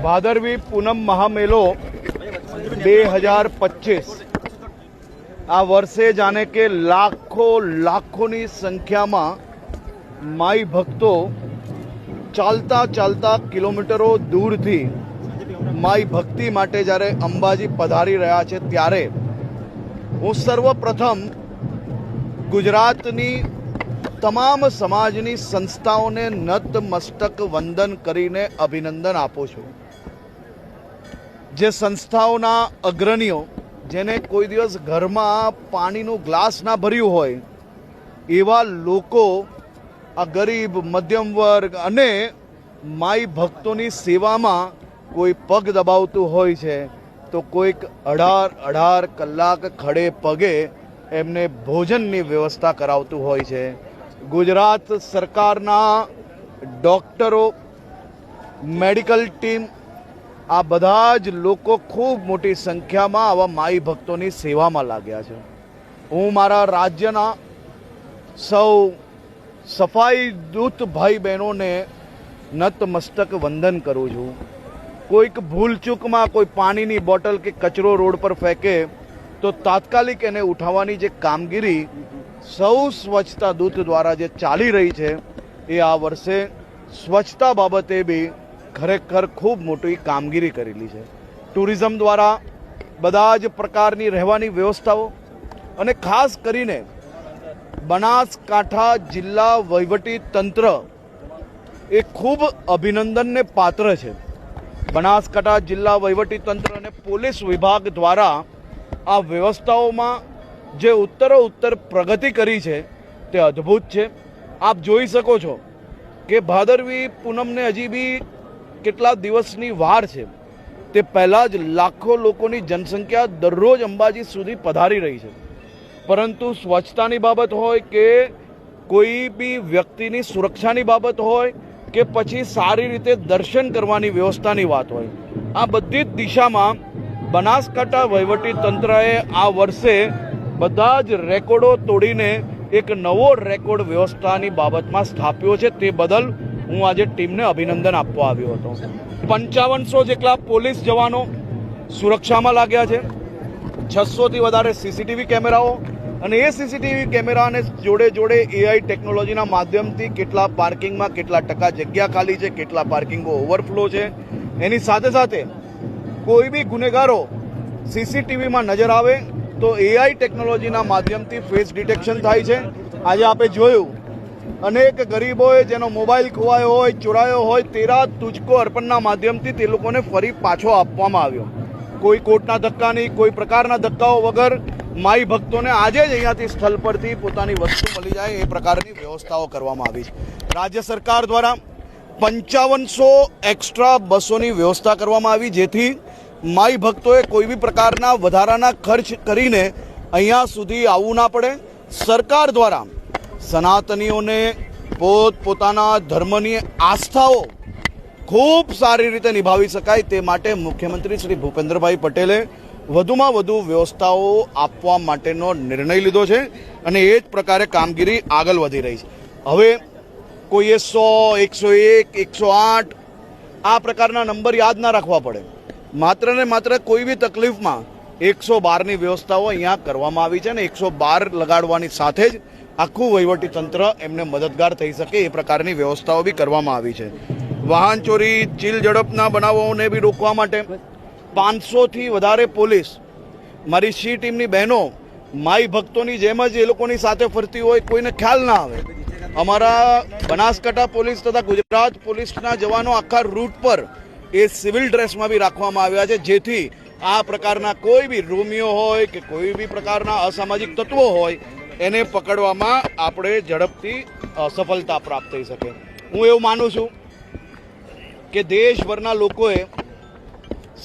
ભાદરવી પૂનમ મહામેલો 2025 આ વર્ષે જાણે કે લાખોની સંખ્યામાં માઈ ભક્તો ચાલતા ચાલતા કિલોમીટરો દૂરથી માઈ ભક્તિ માટે જ્યારે અંબાજી પધારી રહ્યા છે, ત્યારે હું સર્વપ્રથમ ગુજરાતની તમામ સમાજની સંસ્થાઓને નતમસ્તક વંદન કરીને અભિનંદન આપું છું। જે સંસ્થાઓના અગ્રણીઓ જેને કોઈ દિવસ ઘરમાં પાણીનું ગ્લાસ ના ભર્યું હોય, એવા લોકો આ ગરીબ મધ્યમ વર્ગ અને માઈ ભક્તોની સેવામાં કોઈ પગ દબાવતું હોય છે તો કોઈક 18 કલાક ખડે પગે એમને ભોજનની વ્યવસ્થા કરાવતું હોય છે। ગુજરાત સરકારના ડૉક્ટરો, મેડિકલ ટીમ, આ બધા જ લોકો ખૂબ મોટી સંખ્યામાં આવા માઈ ભક્તોની સેવામાં લાગ્યા છે। હું મારા રાજ્યના સૌ સફાઈ દૂત ભાઈ બહેનોને નતમસ્તક વંદન કરું છું। કોઈક ભૂલચૂકમાં કોઈ પાણીની બોટલ કે કચરો રોડ પર ફેંકે તો તાત્કાલિક એને ઉઠાવવાની જે કામગીરી સૌ સ્વચ્છતા દૂત દ્વારા જે ચાલી રહી છે, એ આ વર્ષે સ્વચ્છતા બાબતે બી ખરેખર ખૂબ મોટી કામગીરી કરેલી છે। ટુરિઝમ દ્વારા બધા જ પ્રકારની રહેવાની વ્યવસ્થાઓ અને ખાસ કરીને બનાસકાંઠા જિલ્લા વહીવટી તંત્ર એ ખૂબ અભિનંદનને પાત્ર છે। બનાસકાંઠા જિલ્લા વહીવટી તંત્ર અને પોલીસ વિભાગ દ્વારા આ વ્યવસ્થાઓમાં જે ઉત્તરોત્તર પ્રગતિ કરી છે તે અદ્ભુત છે। આપ જોઈ શકો છો કે ભાદરવી પૂનમને હજી બી કેટલા દિવસની વાર છે, તે પહેલાં જ લાખો લોકોની જનસંખ્યા દરરોજ અંબાજી સુધી પધારી રહી છે, પરંતુ સ્વચ્છતાની બાબત હોય કે કોઈ બી વ્યક્તિની સુરક્ષાની બાબત હોય કે પછી સારી રીતે દર્શન કરવાની વ્યવસ્થાની વાત હોય, આ બધી જ દિશામાં બનાસકાંઠા વહીવટી તંત્રએ આ વર્ષે બધા જ રેકોર્ડો તોડીને એક નવો રેકોર્ડ વ્યવસ્થાની બાબતમાં સ્થાપ્યો છે। તે બદલ હું આજે ટીમને અભિનંદન આપવા આવ્યો હતો। 5500 જેટલા પોલીસ જવાનો સુરક્ષામાં લાગ્યા છે, 600થી વધારે સીસીટીવી કેમેરાઓ, અને એ સીસીટીવી કેમેરાને જોડે જોડે એઆઈ ટેકનોલોજીના માધ્યમથી કેટલા પાર્કિંગમાં કેટલા ટકા જગ્યા ખાલી છે, કેટલા પાર્કિંગો ઓવરફ્લો છે, એની સાથે સાથે કોઈ બી ગુનેગારો સીસીટીવીમાં નજર આવે તો એઆઈ ટેકનોલોજીના માધ્યમથી ફેસ ડિટેક્શન થાય છે। આજે આપણે જોયું અનેક ગરીબોએ જેનો મોબાઈલ ખોવાયો હોય, ચોરાયો હોય, 13 તુજકો અર્પણના માધ્યમથી તે લોકોને ફરી પાછો આપવામાં આવ્યો। કોઈ કોર્ટના ધક્કા નહીં, કોઈ પ્રકારના ધક્કાઓ વગર માઈ ભક્તોને આજે જ અહીંયાથી સ્થળ પરથી પોતાની વસ્તુ મળી જાય એ પ્રકારની વ્યવસ્થાઓ કરવામાં આવી છે। રાજ્ય સરકાર દ્વારા 5500 એક્સ્ટ્રા બસોની વ્યવસ્થા કરવામાં આવી, જેથી માઈ ભક્તોએ કોઈ બી પ્રકારના વધારાના ખર્ચ કરીને અહીંયા સુધી આવવું ના પડે। સરકાર દ્વારા સનાતનીઓને પોતાના ધર્મની આસ્થાઓ ખૂબ સારી રીતે નિભાવી શકાય તે માટે મુખ્યમંત્રી શ્રી ભૂપેન્દ્રભાઈ પટેલે વધુમાં વધુ વ્યવસ્થાઓ આપવા માટેનો નિર્ણય લીધો છે અને એ જ પ્રકારે કામગીરી આગળ વધી રહી છે। હવે કોઈએ 100, 101, 108 આ પ્રકારના નંબર યાદ ના રાખવા પડે, માત્ર ને માત્ર કોઈ બી તકલીફમાં 112ની વ્યવસ્થાઓ અહીંયા કરવામાં આવી છે અને 112 લગાડવાની સાથે જ આખું વહીવટી તંત્ર એમને મદદગાર થઈ શકે એ પ્રકારની વ્યવસ્થાઓ બી કરવામાં આવી છે। વાહન ચોરી, ચીલ ઝડપના બનાવોને બી રોકવા માટે 500થી વધારે પોલીસ, મારી સી ટીમની બહેનો માઈ ભક્તોની જેમ જ એ લોકોની સાથે ફરતી હોય, કોઈને ખ્યાલ ના આવે। અમારા બનાસકાંઠા પોલીસ તથા ગુજરાત પોલીસના જવાનો આખા રૂટ પર એ સિવિલ ડ્રેસમાં બી રાખવામાં આવ્યા છે, જેથી આ પ્રકારના કોઈ બી રોમિયો હોય કે કોઈ બી પ્રકારના અસામાજિક તત્વો હોય એને પકડવામાં આપણે ઝડપથી સફળતા પ્રાપ્ત થઈ શકે। હું એવું માનું છું કે દેશભરના લોકોએ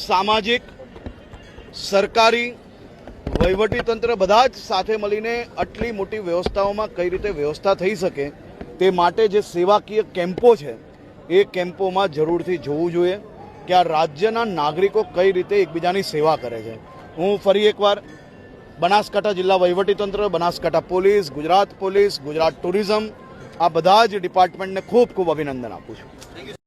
સામાજિક, સરકારી, વહીવટી તંત્ર બધા જ સાથે મળીને આટલી મોટી વ્યવસ્થાઓમાં કઈ રીતે વ્યવસ્થા થઈ શકે તે માટે જે સેવાકીય કેમ્પો છે એ કેમ્પોમાં જરૂરથી જોવું જોઈએ કે આ રાજ્યના નાગરિકો કઈ રીતે એકબીજાની સેવા કરે છે। હું ફરી એકવાર બનાસકાંઠા જિલ્લા વહીવટી તંત્ર, બનાસકાંઠા પોલીસ, ગુજરાત ટુરિઝમ આ બધા જ ડિપાર્ટમેન્ટને ખૂબ ખૂબ અભિનંદન આપું છું।